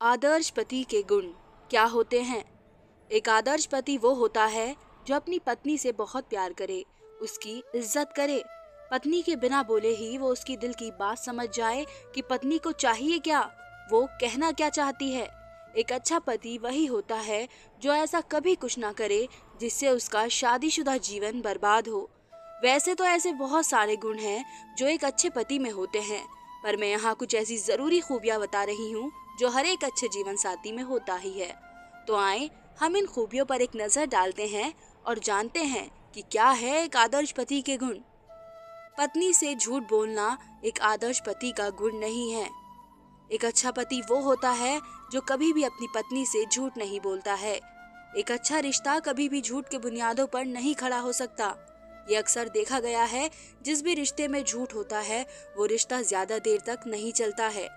आदर्श पति के गुण क्या होते हैं? एक आदर्श पति वो होता है जो अपनी पत्नी से बहुत प्यार करे, उसकी इज्जत करे। पत्नी के बिना बोले ही वो उसकी दिल की बात समझ जाए कि पत्नी को चाहिए क्या, वो कहना क्या चाहती है। एक अच्छा पति वही होता है जो ऐसा कभी कुछ ना करे जिससे उसका शादीशुदा जीवन बर्बाद हो। वैसे तो ऐसे बहुत सारे गुण हैं जो एक अच्छे पति में होते हैं, पर मैं यहाँ कुछ ऐसी जरूरी खूबियां बता रही हूँ जो हर एक अच्छे जीवन साथी में होता ही है। तो आए हम इन खूबियों पर एक नजर डालते हैं और जानते हैं कि क्या है एक आदर्श पति के गुण। पत्नी से झूठ बोलना एक आदर्श पति का गुण नहीं है। एक अच्छा पति वो होता है जो कभी भी अपनी पत्नी से झूठ नहीं बोलता है। एक अच्छा रिश्ता कभी भी झूठ के बुनियादों पर नहीं खड़ा हो सकता। ये अक्सर देखा गया है, जिस भी रिश्ते में झूठ होता है वो रिश्ता ज्यादा देर तक नहीं चलता है।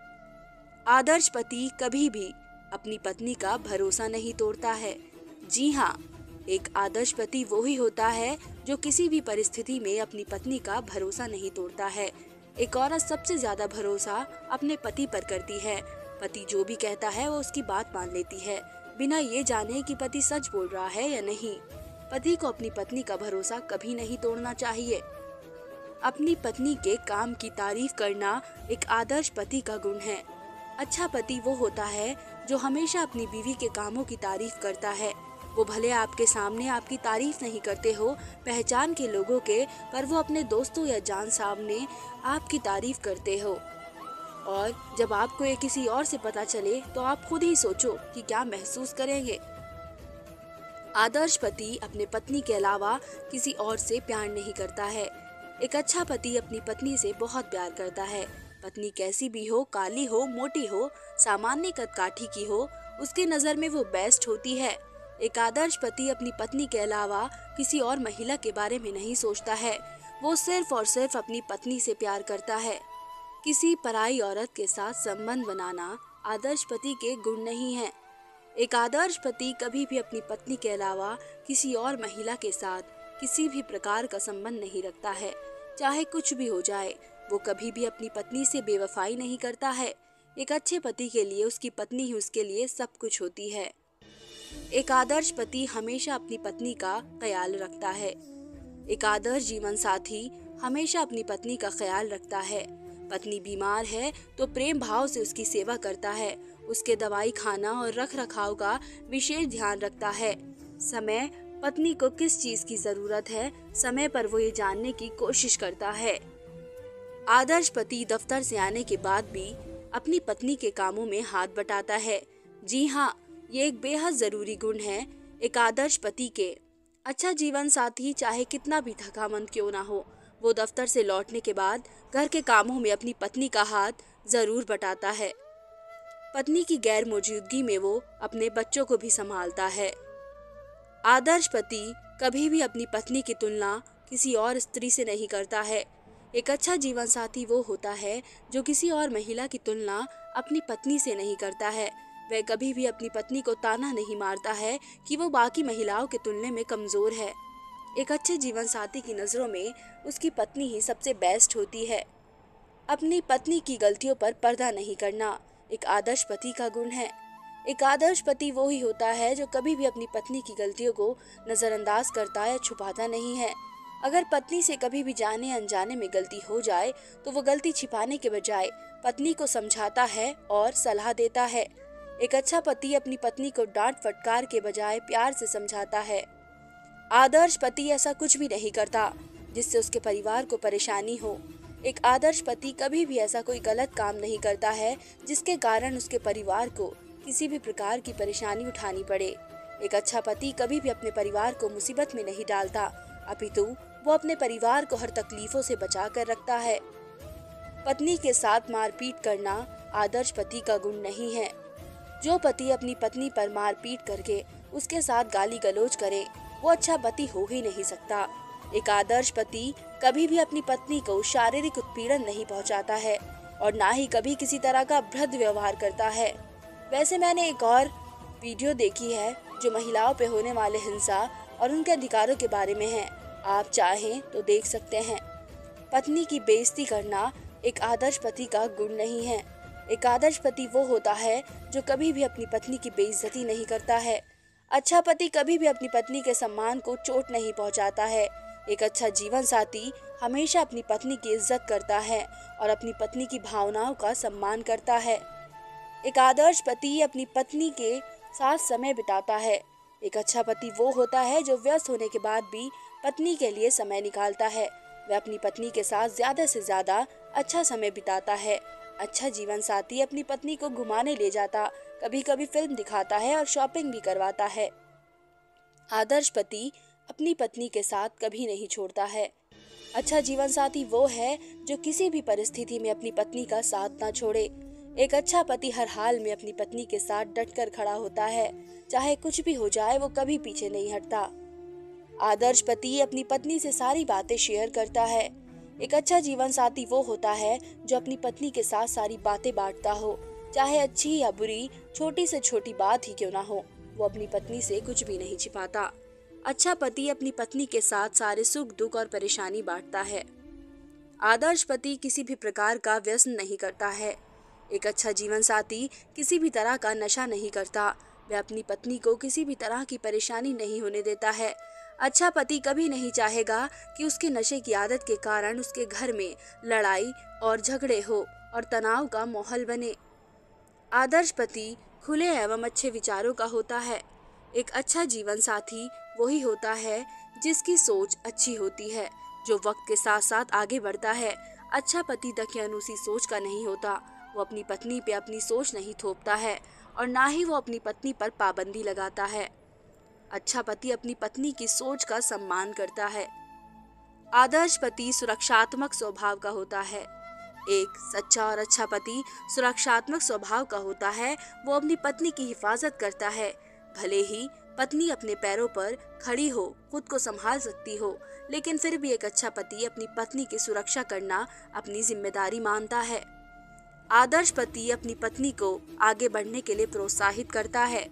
आदर्श पति कभी भी अपनी पत्नी का भरोसा नहीं तोड़ता है। जी हाँ, एक आदर्श पति वो ही होता है जो किसी भी परिस्थिति में अपनी पत्नी का भरोसा नहीं तोड़ता है। एक औरत सबसे ज्यादा भरोसा अपने पति पर करती है। पति जो भी कहता है वो उसकी बात मान लेती है, बिना ये जाने कि पति सच बोल रहा है या नहीं। पति को अपनी पत्नी का भरोसा कभी नहीं तोड़ना चाहिए। अपनी पत्नी के काम की तारीफ करना एक आदर्श पति का गुण है। अच्छा पति वो होता है जो हमेशा अपनी बीवी के कामों की तारीफ करता है। वो भले आपके सामने आपकी तारीफ नहीं करते हो पहचान के लोगों के, पर वो अपने दोस्तों या जान सामने आपकी तारीफ करते हो। और जब आपको ये किसी और से पता चले तो आप खुद ही सोचो कि क्या महसूस करेंगे। आदर्श पति अपने पत्नी के अलावा किसी और से प्यार नहीं करता है। एक अच्छा पति अपनी पत्नी से बहुत प्यार करता है। पत्नी कैसी भी हो, काली हो, मोटी हो, सामान्य कद काठी की हो, उसकी नजर में वो बेस्ट होती है। एक आदर्श पति अपनी पत्नी के अलावा किसी और महिला के बारे में नहीं सोचता है। वो सिर्फ और सिर्फ अपनी पत्नी से प्यार करता है। किसी पराई औरत के साथ संबंध बनाना आदर्श पति के गुण नहीं है। एक आदर्श पति कभी भी अपनी पत्नी के अलावा किसी और महिला के साथ किसी भी प्रकार का संबंध नहीं रखता है। चाहे कुछ भी हो जाए, वो कभी भी अपनी पत्नी से बेवफाई नहीं करता है। एक अच्छे पति के लिए उसकी पत्नी ही उसके लिए सब कुछ होती है। एक आदर्श पति हमेशा अपनी पत्नी का ख्याल रखता है। एक आदर्श जीवन साथी हमेशा अपनी पत्नी का ख्याल रखता है। पत्नी बीमार है तो प्रेम भाव से उसकी सेवा करता है। उसके दवाई खाना और रख रखाव का विशेष ध्यान रखता है। समय पत्नी को किस चीज की जरूरत है, समय पर वो ये जानने की कोशिश करता है। आदर्श पति दफ्तर से आने के बाद भी अपनी पत्नी के कामों में हाथ बटाता है। जी हाँ, ये एक बेहद जरूरी गुण है एक आदर्श पति के। अच्छा जीवन साथी चाहे कितना भी थकामंद क्यों ना हो, वो दफ्तर से लौटने के बाद घर के कामों में अपनी पत्नी का हाथ जरूर बटाता है। पत्नी की गैर मौजूदगी में वो अपने बच्चों को भी संभालता है। आदर्श पति कभी भी अपनी पत्नी की तुलना किसी और स्त्री से नहीं करता है। एक अच्छा जीवन साथी वो होता है जो किसी और महिला की तुलना अपनी पत्नी से नहीं करता है। वह कभी भी अपनी पत्नी को ताना नहीं मारता है कि वो बाकी महिलाओं के तुलने में कमजोर है। एक अच्छे जीवन साथी की नजरों में उसकी पत्नी ही सबसे बेस्ट होती है। अपनी पत्नी की गलतियों पर पर्दा नहीं करना एक आदर्श पति का गुण है। एक आदर्श पति वो ही होता है जो कभी भी अपनी पत्नी की गलतियों को नजरअंदाज करता या छुपाता नहीं है। अगर पत्नी से कभी भी जाने अनजाने में गलती हो जाए तो वो गलती छिपाने के बजाय पत्नी को समझाता है और सलाह देता है। एक अच्छा पति अपनी पत्नी को डांट फटकार के बजाय प्यार से समझाता है। आदर्श पति ऐसा कुछ भी नहीं करता जिससे उसके परिवार को परेशानी हो। एक आदर्श पति कभी भी ऐसा कोई गलत काम नहीं करता है जिसके कारण उसके परिवार को किसी भी प्रकार की परेशानी उठानी पड़े। एक अच्छा पति कभी भी अपने परिवार को मुसीबत में नहीं डालता, अपितु वो अपने परिवार को हर तकलीफों से बचा कर रखता है। पत्नी के साथ मारपीट करना आदर्श पति का गुण नहीं है। जो पति अपनी पत्नी पर मारपीट करके उसके साथ गाली गलौज करे वो अच्छा पति हो ही नहीं सकता। एक आदर्श पति कभी भी अपनी पत्नी को शारीरिक उत्पीड़न नहीं पहुंचाता है और ना ही कभी किसी तरह का भद्र व्यवहार करता है। वैसे मैंने एक और वीडियो देखी है जो महिलाओं पे होने वाले हिंसा और उनके अधिकारों के बारे में है। आप चाहें तो देख सकते हैं। पत्नी की बेइज्जती करना एक आदर्श पति का गुण नहीं है। एक आदर्श पति वो होता है जो कभी भी अपनी पत्नी की बेइज्जती नहीं करता है। अच्छा पति कभी भी अपनी पत्नी के सम्मान को चोट नहीं पहुंचाता है। एक अच्छा जीवन साथी हमेशा अपनी पत्नी की इज्जत करता है और अपनी पत्नी की भावनाओं का सम्मान करता है। एक आदर्श पति अपनी पत्नी के साथ समय बिताता है। एक अच्छा पति वो होता है जो व्यस्त होने के बाद भी पत्नी के लिए समय निकालता है। वह अपनी पत्नी के साथ ज्यादा से ज्यादा अच्छा समय बिताता है। अच्छा जीवन साथी अपनी पत्नी को घुमाने ले जाता, कभी कभी फिल्म दिखाता है और शॉपिंग भी करवाता है। आदर्श पति अपनी पत्नी के साथ कभी नहीं छोड़ता है। अच्छा जीवन साथी वो है जो किसी भी परिस्थिति में अपनी पत्नी का साथ ना छोड़े। एक अच्छा पति हर हाल में अपनी पत्नी के साथ डटकर खड़ा होता है, चाहे कुछ भी हो जाए वो कभी पीछे नहीं हटता। आदर्श पति अपनी पत्नी से सारी बातें शेयर करता है। एक अच्छा जीवन साथी वो होता है जो अपनी पत्नी के साथ सारी बातें बांटता हो, चाहे अच्छी या बुरी, छोटी से छोटी बात ही क्यों ना हो, वो अपनी पत्नी से कुछ भी नहीं छिपाता। अच्छा पति अपनी पत्नी के साथ सारे सुख दुख और परेशानी बांटता है। आदर्श पति किसी भी प्रकार का व्यसन नहीं करता है। एक अच्छा जीवन साथी किसी भी तरह का नशा नहीं करता। वह अपनी पत्नी को किसी भी तरह की परेशानी नहीं होने देता है। अच्छा पति कभी नहीं चाहेगा कि उसके नशे की आदत के कारण उसके घर में लड़ाई और झगड़े हो और तनाव का माहौल बने। आदर्श पति खुले एवं अच्छे विचारों का होता है। एक अच्छा जीवन साथी वही होता है जिसकी सोच अच्छी होती है, जो वक्त के साथ साथ आगे बढ़ता है। अच्छा पति दकियानुसी सोच का नहीं होता। वो अपनी पत्नी पे अपनी सोच नहीं थोपता है और ना ही वो अपनी पत्नी पर पाबंदी लगाता है। अच्छा पति अपनी पत्नी की सोच का सम्मान करता है। आदर्श पति सुरक्षात्मक स्वभाव का होता है। एक सच्चा और अच्छा पति सुरक्षात्मक स्वभाव का होता है। वो अपनी पत्नी की हिफाजत करता है। भले ही पत्नी अपने पैरों पर खड़ी हो, खुद को संभाल सकती हो, लेकिन फिर भी एक अच्छा पति अपनी पत्नी की सुरक्षा करना अपनी जिम्मेदारी मानता है। आदर्श पति अपनी पत्नी को आगे बढ़ने के लिए प्रोत्साहित करता है।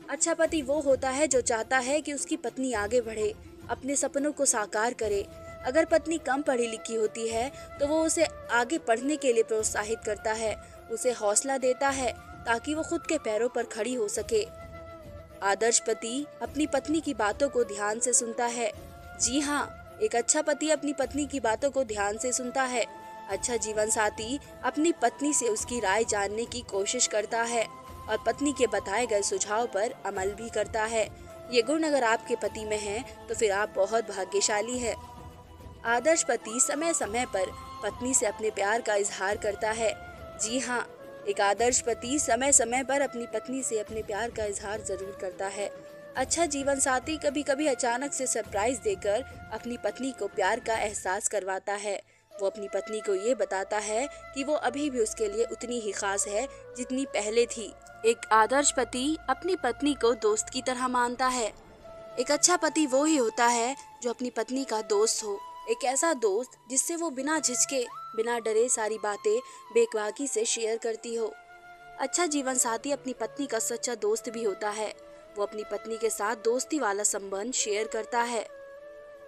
अच्छा पति वो होता है जो चाहता है कि उसकी पत्नी आगे बढ़े, अपने सपनों को साकार करे। अगर पत्नी कम पढ़ी लिखी होती है तो वो उसे आगे पढ़ने के लिए प्रोत्साहित करता है, उसे हौसला देता है ताकि वो खुद के पैरों पर खड़ी हो सके। आदर्श पति अपनी पत्नी की बातों को ध्यान से सुनता है। जी हाँ, एक अच्छा पति अपनी पत्नी की बातों को ध्यान से सुनता है। अच्छा जीवन साथी अपनी पत्नी से उसकी राय जानने की कोशिश करता है और पत्नी के बताए गए सुझाव पर अमल भी करता है। ये गुण अगर आपके पति में है तो फिर आप बहुत भाग्यशाली है। आदर्श पति समय समय पर पत्नी से अपने प्यार का इजहार करता है। जी हाँ, एक आदर्श पति समय समय पर अपनी पत्नी से अपने प्यार का इजहार जरूर करता है। अच्छा जीवन साथी कभी कभी अचानक से सरप्राइज देकर अपनी पत्नी को प्यार का एहसास करवाता है। वो अपनी पत्नी को ये बताता है कि वो अभी भी उसके लिए उतनी ही खास है जितनी पहले थी। एक आदर्श पति अपनी पत्नी को दोस्त की तरह मानता है। एक अच्छा पति वो ही होता है जो अपनी पत्नी का दोस्त हो, एक ऐसा दोस्त जिससे वो बिना झिझके, बिना डरे सारी बातें बेखबाकी से शेयर करती हो। अच्छा जीवन साथी अपनी पत्नी का सच्चा दोस्त भी होता है। वो अपनी पत्नी के साथ दोस्ती वाला संबंध शेयर करता है।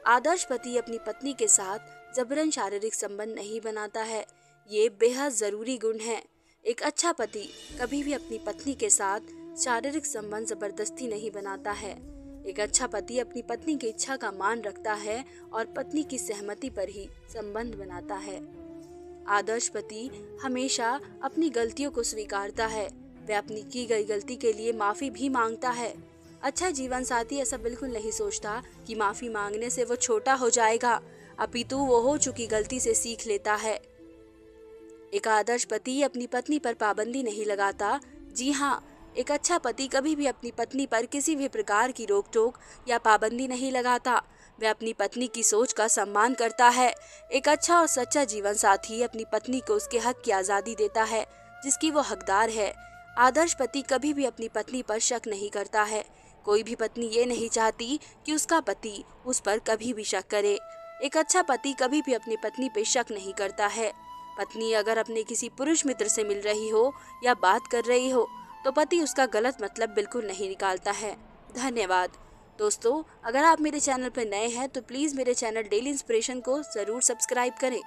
आदर्श पति अपनी पत्नी के साथ जबरन शारीरिक संबंध नहीं बनाता है। ये बेहद जरूरी गुण है। एक अच्छा पति कभी भी अपनी पत्नी के साथ शारीरिक संबंध जबरदस्ती नहीं बनाता है। एक अच्छा पति अपनी पत्नी की इच्छा का मान रखता है और पत्नी की सहमति पर ही संबंध बनाता है। आदर्श पति हमेशा अपनी गलतियों को स्वीकारता है। वह अपनी की गई गलती के लिए माफी भी मांगता है। अच्छा जीवन साथी ऐसा बिल्कुल नहीं सोचता कि माफी मांगने से वो छोटा हो जाएगा, अपितु वो हो चुकी गलती से सीख लेता है। एक आदर्श पति अपनी पत्नी पर पाबंदी नहीं लगाता। जी हाँ, एक अच्छा पति कभी भी अपनी पत्नी पर किसी भी प्रकार की रोक टोक या पाबंदी नहीं लगाता। वह अपनी पत्नी की सोच का सम्मान करता है। एक अच्छा और सच्चा जीवन साथी अपनी पत्नी को उसके हक की आज़ादी देता है जिसकी वो हकदार है। आदर्श पति कभी भी अपनी पत्नी पर शक नहीं करता है। कोई भी पत्नी ये नहीं चाहती कि उसका पति उस पर कभी भी शक करे। एक अच्छा पति कभी भी अपनी पत्नी पे शक नहीं करता है। पत्नी अगर अपने किसी पुरुष मित्र से मिल रही हो या बात कर रही हो तो पति उसका गलत मतलब बिल्कुल नहीं निकालता है। धन्यवाद दोस्तों, अगर आप मेरे चैनल पर नए हैं तो प्लीज़ मेरे चैनल डेली इंस्पिरेशन को ज़रूर सब्सक्राइब करें।